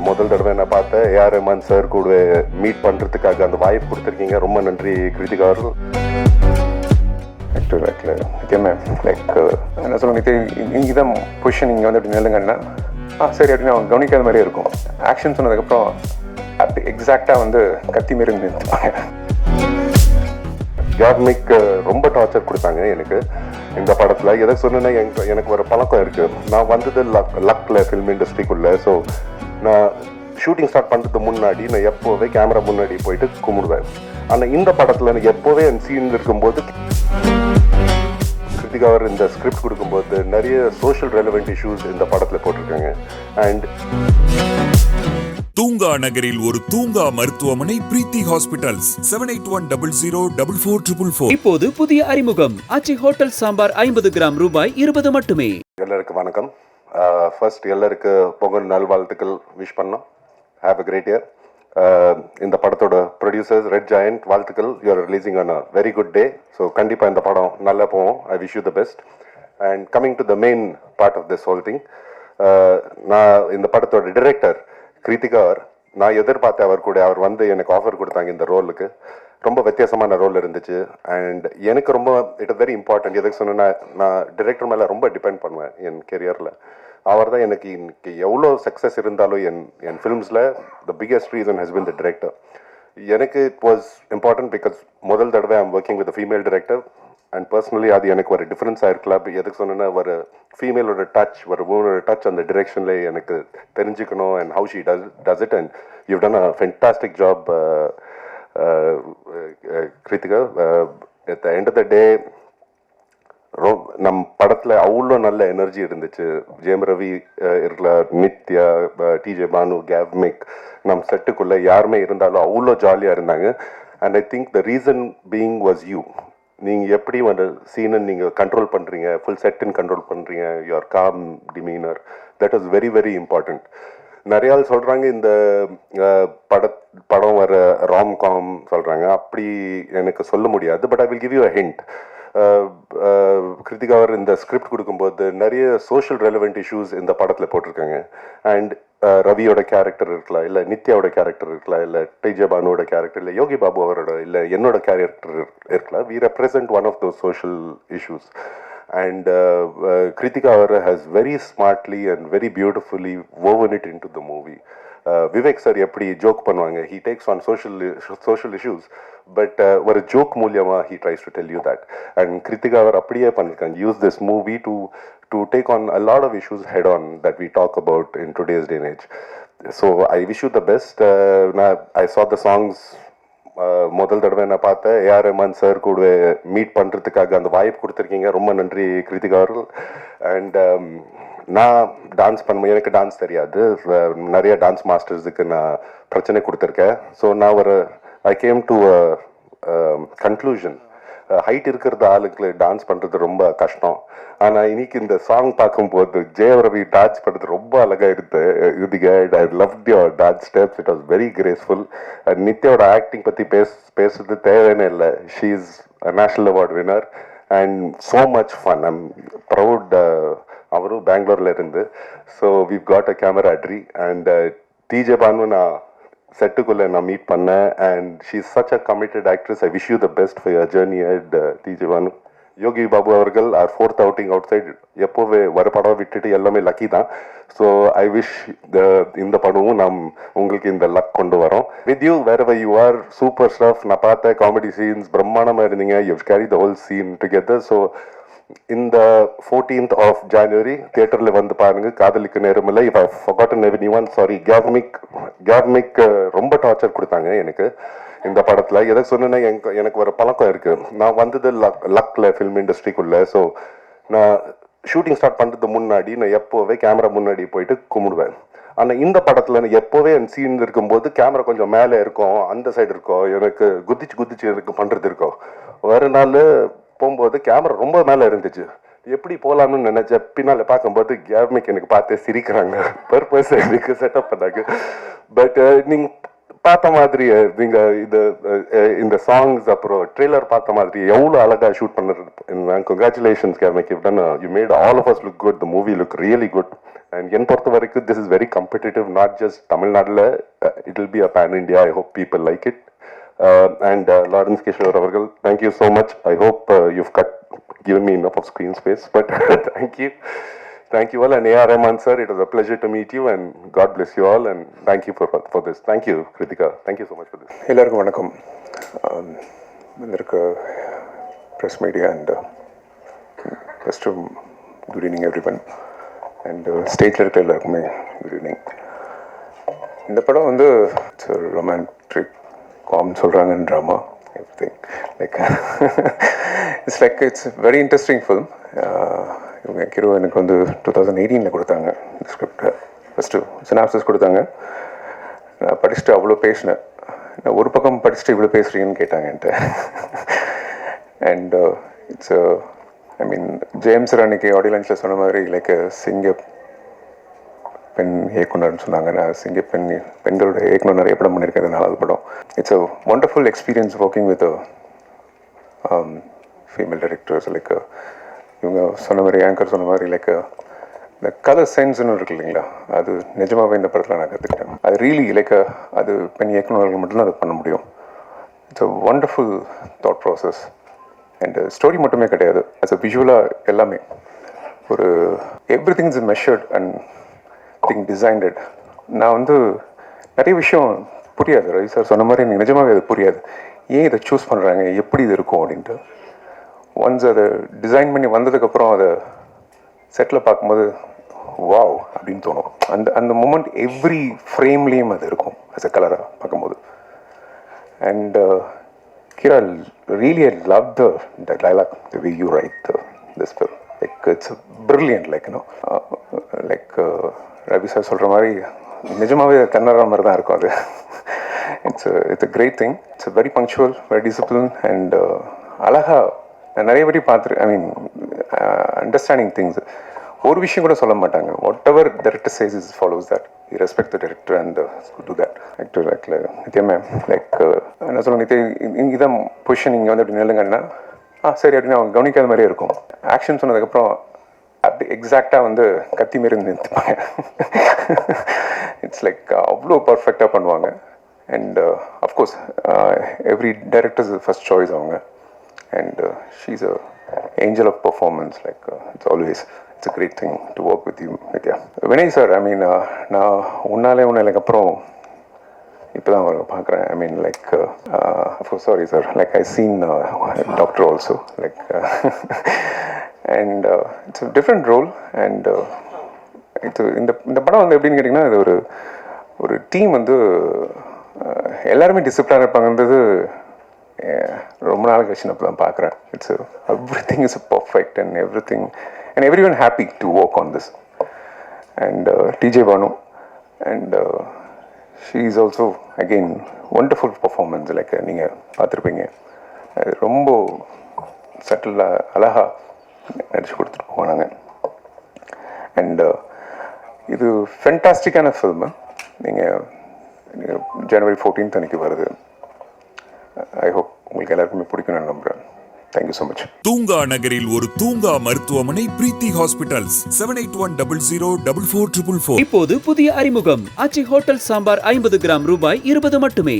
முதல் தடவை நான் பார்த்தேன் ஏஆர் ரஹ்மான் சார் கூட மீட் பண்ணுறதுக்காக அந்த வாய்ப்பு கொடுத்துருக்கீங்க. ரொம்ப நன்றி கிருத்திகா அவர்கள். என்ன சொல்லுங்க, இங்கே தான் பொசிஷன் இங்கே வந்து அப்படி நில்லுங்கன்னா சரி அப்படின்னு அவங்க கவனிக்காத மாதிரியே இருக்கும். ஆக்ஷன் சொன்னதுக்கப்புறம் அப்படி எக்ஸாக்டாக வந்து கத்தி மாரி நிறுத்துப்பாங்க. யார்மிக் ரொம்ப டார்ச்சர் கொடுத்தாங்க எனக்கு இந்த படத்தில். எதை சொன்னேன்னா எனக்கு ஒரு பழக்கம் இருக்குது. நான் வந்தது லக்கில் ஃபில்ம் இண்டஸ்ட்ரிக்குள்ளே. ஸோ நான் ஷூட்டிங் ஸ்டார்ட் பண்ணுறதுக்கு முன்னாடி நான் எப்போவே கேமரா முன்னாடி போயிட்டு கும்பிடுவேன். ஆனால் இந்த படத்தில் எனக்கு எப்போவே என் சீன் இருக்கும்போது கிருத்திகா அவர் இந்த ஸ்கிரிப்ட் கொடுக்கும்போது நிறைய சோஷியல் ரெலவெண்ட் இஷ்யூஸ் இந்த படத்தில் போட்டிருக்காங்க. அண்ட் தூங்கா நகரில் ஒரு தூங்கா மருத்துவமனை பிரீத்தி ஹாஸ்பிட்டல்ஸ் 7810044444. இப்போது புதிய அறிமுகம் ஆச்சி ஹோட்டல் சாம்பார் 50 கிராம் ரூபாய் 20 மட்டுமே. எல்லாருக்கும் வணக்கம். ஃபர்ஸ்ட் எல்லாருக்கு பொங்கல் நல்வாழ்த்துக்கள் விஷ் பண்ணோம். Have a great year. இந்த படத்தோட ப்ரொடியூசர்ஸ் ரெட் ஜாயண்ட் வாழ்த்துக்கள். You are releasing on a very good day. So கண்டிப்பாக இந்த படம் நல்லா போவோம். I wish you the best. And coming to the main part of this whole thing, நான் இந்த படத்தோட டிரெக்டர் கிருத்திகா அவர், நான் எதிர்பார்த்தேன் அவர் கூட அவர் வந்து எனக்கு ஆஃபர் கொடுத்தாங்க இந்த ரோலுக்கு. ரொம்ப வித்தியாசமான ரோல் இருந்துச்சு. அண்ட் எனக்கு ரொம்ப இட் இஸ் வெரி இம்பார்ட்டன்ட். எதுக்கு சொன்னேன்னா, நான் டிரெக்டர் மேலே ரொம்ப டிபெண்ட் பண்ணுவேன் என் கெரியரில். அவர் தான் எனக்கு இன்னைக்கு எவ்வளோ சக்ஸஸ் இருந்தாலும் என் ஃபிலிம்ஸில் the biggest reason has been the director. எனக்கு இட் வாஸ் இம்பார்ட்டன்ட் பிகாஸ் முதல் தடவை I'm working with female director. And personally அது எனக்கு ஒரு டிஃப்ரென்ஸ் ஆயிருக்கலாம். எதுக்கு சொன்னேன்னா, ஒரு ஃபீமேலோட டச், ஒரு உமனோட டச் அந்த டிரெக்ஷனில் எனக்கு தெரிஞ்சுக்கணும். And how she does it. And you done a fantastic job Kiruthiga. At the end of the day நம் படத்தில் அவ்வளோ நல்ல எனர்ஜி இருந்துச்சு. ஜெயம் ரவி இருக்கலாம், நித்யா, டிஜே பானு, கேவ்மிக், நம் செட்டுக்குள்ளே யாருமே இருந்தாலும் அவ்வளோ ஜாலியாக இருந்தாங்க. And I think the reason being was you. நீங்கள் எப்படி அந்த சீனை நீங்கள் கண்ட்ரோல் பண்ணுறீங்க, ஃபுல் செட்டுன்னு கண்ட்ரோல் பண்ணுறீங்க, your calm demeanour, that is very very important. நிறைய ஆள் சொல்கிறாங்க இந்த படம் வர ராம் காம் சொல்கிறாங்க. அப்படி எனக்கு சொல்ல முடியாது. But I will give you a hint. Kiruthiga அவர் இந்த ஸ்கிரிப்ட் கொடுக்கும்போது நிறைய சோஷியல் ரெலவெண்ட் இஷ்யூஸ் இந்த படத்தில் போட்டிருக்காங்க. அண்ட் ரவியோட கேரக்டர் இருக்கலாம், இல்லை நித்யாவோட கேரக்டர் இருக்கலாம், இல்லை டிஜே பானுவோட கேரக்டர், இல்லை யோகி பாபு அவரோட, இல்லை என்னோட கேரக்டர் இருக்கலாம். We represent one of those social issues. And Kiruthiga அவர் has very smartly and very beautifully woven it into the movie. Vivek sir எப்படி ஜோக் பண்ணுவாங்க, he takes on social issues, but ஒரு ஜோக் மூலியமாக he tries to tell you that. And Kiruthiga அவர் அப்படியே பண்ணியிருக்காங்க. Use this movie to take on a lot of issues head on that we talk about in today's day and age. So I wish you the best. I saw the songs. முதல் தடவை நான் பார்த்தேன் AR Rahman sir கூட meet பண்ணுறதுக்காக அந்த வாய்ப்பு கொடுத்துருக்கீங்க. ரொம்ப நன்றி கிருத்திகா அவர்கள். அண்ட் நான் டான்ஸ் பண்ணுவேன். எனக்கு டான்ஸ் தெரியாது. நிறைய டான்ஸ் மாஸ்டர்ஸுக்கு நான் பிரச்சனை கொடுத்துருக்கேன். ஸோ நான் I came to conclusion, height இருக்கிறது ஆளுக்கு டான்ஸ் பண்ணுறது ரொம்ப கஷ்டம். ஆனால் இன்னைக்கு இந்த சாங் பார்க்கும்போது ஜெயம் ரவி டான்ஸ் பண்ணுறது ரொம்ப அழகாக இருந்தது. I loved your dance steps. It was very graceful. நித்யாவோட ஆக்டிங் பற்றி பேசுறது தேவையான இல்லை. She is national award winner and so much fun. I'm proud. அவரும் பெங்களூரில் இருந்து. So we've got a camaraderie. And DJ Bhanu நான் செட்டுக்குள்ளே நான் மீட் பண்ணேன். And she is such a committed actress. I wish you the best for your journey at TJ Bhanu. Yogi Babu அவர்கள் are 4th outing out side. எப்போவே வர படம் விட்டுட்டு எல்லாமே லக்கி தான். ஸோ ஐ விஷ் இந்த படமும் நாம் உங்களுக்கு இந்த லக் கொண்டு வரோம். With you where you are super stuff. நான் பார்த்த காமெடி சீன்ஸ் பிரம்மாண்டமாக இருந்தீங்க. You carry the whole scene together. So இந்த 14th of January தியேட்டரில் வந்து பாருங்க. காதலிக்கு நேரமில்லை. If I forgotten anyone, sorry. Gavemic ரொம்ப டார்ச்சர் கொடுத்தாங்க எனக்கு இந்த படத்தில். எதை சொன்னேன்னா, எனக்கு ஒரு பழக்கம் இருக்குது. நான் வந்தது லக்கில் ஃபில்ம் இண்டஸ்ட்ரிக்குள்ளே. ஸோ நான் ஷூட்டிங் ஸ்டார்ட் பண்ணுறதுக்கு முன்னாடி நான் எப்போவே கேமரா முன்னாடி போயிட்டு கும்பிடுவேன். ஆனால் இந்த படத்தில் எப்போவே என் சீன் இருக்கும்போது கேமரா கொஞ்சம் மேலே இருக்கும், அந்த சைடு இருக்கும், எனக்கு குதிச்சு எனக்கு பண்ணுறது இருக்கும். ஒரு நாள் போகும்போது கேமரா ரொம்ப மேலே இருந்துச்சு. எப்படி போகலான்னு நினச்ச பின்னால் பார்க்கும்போது கேவ்மிக் எனக்கு பார்த்து சிரிக்கிறாங்க. பர்பஸ் எனக்கு செட்டப் பண்ணாங்க. பட் நீங்கள் பார்த்த மாதிரி நீங்க இந்த சாங்ஸ் அப்புறம் ட்ரெய்லர் பார்த்த மாதிரி எவ்வளவு அழகா ஷூட் பண்ண கங்க்ராச்சுலேஷன்ஸ் கேமேக் you made all of us look good the movie look really good and என் பொறுத்த வரைக்கும் this is very competitive not just தமிழ்நாட்டில் it will be a pan India I hope people like it and Lawrence Kishore அவர்கள் thank you so much I hope you've given me enough of screen space but thank you all and A.R. Rahman sir, it was a pleasure to meet you and God bless you all and thank you for this. Thank you Kritika, thank you so much for this. எல்லாருக்கும் வணக்கம். வந்திருக்க press media and first good evening every one and ஸ்டேட்டில் இருக்க எல்லாருக்குமே good evening. இந்த படம் வந்து it's romantic com சொல்கிறாங்கன்னு drama everything like it's very interesting film. இவங்க கிரு எனக்கு வந்து 2018 கொடுத்தாங்க ஸ்கிரிப்டை, ஃபஸ்ட்டு சினாப்சிஸ் கொடுத்தாங்க. நான் படிச்சுட்டு அவ்வளோ பேசினேன். நான் ஒரு பக்கம் படிச்சுட்டு இவ்வளோ பேசுகிறீங்கன்னு கேட்டாங்க என்கிட்ட. And it's I mean James அன்னைக்கு ஆடியோ லான்ச்சில் சொன்ன மாதிரி லைக் சிங்க பெண் இயக்குனர்னு சொன்னாங்க. நான் சிங்க பெண்களோட இயக்குனர் நிறைய படம் பண்ணியிருக்கேன். 4வது படம். It's a wonderful experience working with female directors. Like இவங்க சொன்ன மாதிரி ஆங்கர் சொன்ன மாதிரி லைக் இந்த கலர் சென்ஸ்ன்னு இருக்கு இல்லைங்களா, அது நிஜமாகவே இந்த படத்தில் நான் கற்றுக்கிட்டேன். அது ரியலி லைக் அது பெண் இயக்குனர்கள் மட்டும்தான் அது பண்ண முடியும். It's a wonderful thought process and story மட்டுமே கிடையாது, அஸ் அ விஷுவலாக எல்லாமே ஒரு everything is measured and thing designed. நான் வந்து நிறைய விஷயம் புரியாது, ரவி சார் சொன்ன மாதிரி எனக்கு நிஜமாகவே அது புரியாது. ஏன் இதை சூஸ் பண்ணுறாங்க, எப்படி இது இருக்கும் அப்படின்ட்டு. ஒன்ஸ் அதை டிசைன் பண்ணி வந்ததுக்கப்புறம் அதை செட்டில் பார்க்கும்போது வாவ் அப்படின்னு தோணும். அந்த மூமெண்ட் எவ்ரி ஃப்ரேம்லேயும் அது இருக்கும் அஸ் அ கலராக பார்க்கும்போது. And Kira, really I love the dialogue, the way you write this film. Like it's brilliant, like you know, like Ravi sir சொல்கிற மாதிரி நிஜமாகவே கன்னடா மாதிரி தான் இருக்கும் அது. It's a great thing. It's a very punctual, very disciplined and அழகா நிறைய பேர் பார்த்துரு. ஐ மீன் அண்டர்ஸ்டாண்டிங் திங்ஸ். ஒரு விஷயம் கூட சொல்ல மாட்டாங்க. What ever director says is follows that. You respect the director and do that. Actor like Nithya ma'am like என்ன சொல்ல நித்யா இதான் பொசிஷன் இங்கே வந்து அப்படி நில்லுங்கன்னா சரி அப்படின்னு அவங்க கவனிக்காத மாதிரியே இருக்கும். ஆக்ஷன் சொன்னதுக்கப்புறம் அப்படி எக்ஸாக்டாக வந்து கத்தி மாரி நிறுத்துப்பாங்க. இட்ஸ் லைக் அவ்வளோ பர்ஃபெக்டாக பண்ணுவாங்க. And of course every directors first choice அவங்க. And she's a angel of performance, like it's always, it's a great thing to work with you, Nitya. Vinay sir, I mean நான் உன்னாலே அப்புறம் இப்போ தான் அவரை பார்க்குறேன். I mean like sorry sir, like I seen doctor also like and it's different role. And இது இந்த படம் வந்து எப்படின்னு கேட்டிங்கன்னா, இது ஒரு டீம் வந்து எல்லாருமே டிசிப்ளினாக இருப்பாங்கன்றது ரொம்ப நாள் கழிச்சு நான் இப்போ தான் பார்க்குறேன். It's everything is perfect and everything and everyone happy to work on this. And DJ Banu and she is also again wonderful performance. Like நீங்கள் பார்த்துருப்பீங்க, ரொம்ப சட்டிலாக அழகாக நடிச்சு கொடுத்துட்டு போனாங்க. அண்ட் இது ஃபென்டாஸ்டிக்கான ஃபில்மு. நீங்கள் ஜனவரி 14th அன்றைக்கி வருது. ஐ ஹோப் உங்களுக்கு எல்லாருக்குமே பிடிக்கும் நான் நம்புறேன். Thank you so much. தூங்கா நகரில் ஒரு தூங்கா மருத்துவமனை பிரீத்தி ஹாஸ்பிட்டல்ஸ் 7810044444. இப்போது புதிய அறிமுகம் ஆச்சி ஹோட்டல் சாம்பார் 50 கிராம் ரூபாய் 20 மட்டுமே.